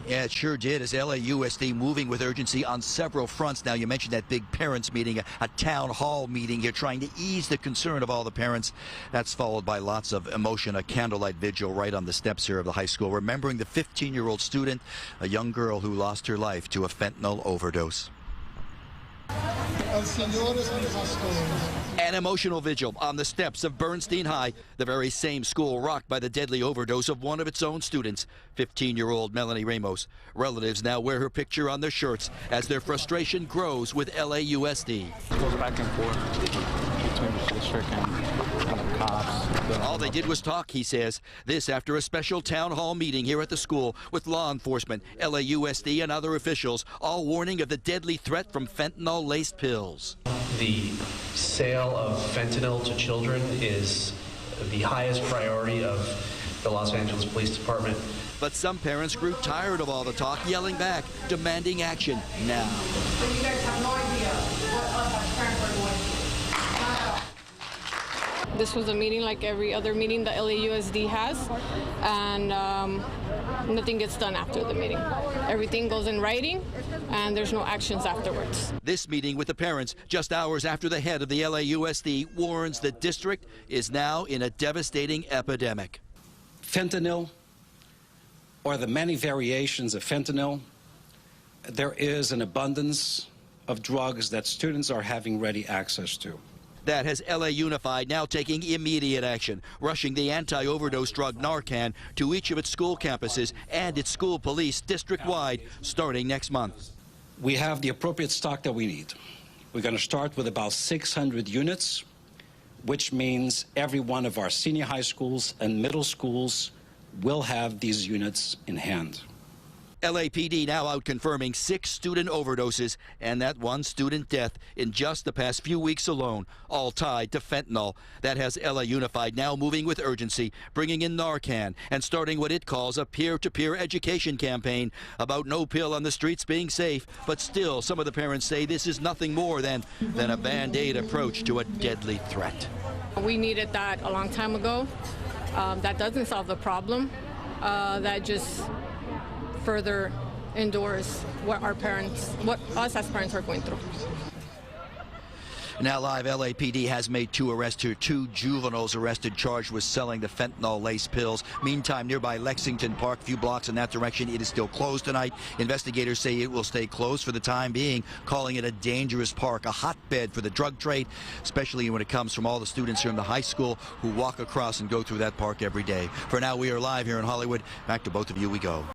Yeah, it sure did, as LAUSD moving with urgency on several fronts. Now, you mentioned that big parents meeting, a town hall meeting here, trying to ease the concern of all the parents. That's followed by lots of emotion, a candlelight vigil right on the steps here of the high school, remembering the 15-year-old student, a young girl who lost her life to a fentanyl overdose. An emotional vigil on the steps of Bernstein High, the very same school rocked by the deadly overdose of one of its own students, 15-year-old Melanie Ramos. Relatives now wear her picture on their shirts as their frustration grows with LAUSD. It goes back and forth between the district and the cops. All they did was talk, he says. This after a special town hall meeting here at the school with law enforcement, LAUSD, and other officials, all warning of the deadly threat from fentanyl-laced pills. The sale of fentanyl to children is the highest priority of the Los Angeles Police Department. But some parents grew tired of all the talk, yelling back, demanding action now. So you guys have no idea what us as parents are going through. This was a meeting like every other meeting that LAUSD has, and nothing gets done after the meeting. Everything goes in writing, and there's no actions afterwards. This meeting with the parents just hours after the head of the LAUSD warns the district is now in a devastating epidemic. Fentanyl, or the many variations of fentanyl, there is an abundance of drugs that students are having ready access to. That has LA Unified now taking immediate action, rushing the anti-overdose drug Narcan to each of its school campuses and its school police district-wide starting next month. We have the appropriate stock that we need. We're going to start with about 600 units, which means every one of our senior high schools and middle schools will have these units in hand. LAPD now out confirming 6 student overdoses and that one student death in just the past few weeks alone, all tied to fentanyl. That has LA Unified now moving with urgency, bringing in Narcan and starting what it calls a peer-to-peer education campaign about no pill on the streets being safe. But still, some of the parents say this is nothing more than a Band-Aid approach to a deadly threat. We needed that a long time ago. That doesn't solve the problem. That just further endures what us as parents are going through. Now live, LAPD has made 2 arrests here. 2 juveniles arrested, charged with selling the fentanyl-laced pills. Meantime, nearby Lexington Park, a few blocks in that direction, it is still closed tonight. Investigators say it will stay closed for the time being, calling it a dangerous park, a hotbed for the drug trade, especially when it comes from all the students here in the high school who walk across and go through that park every day. For now, we are live here in Hollywood. Back to both of you we go.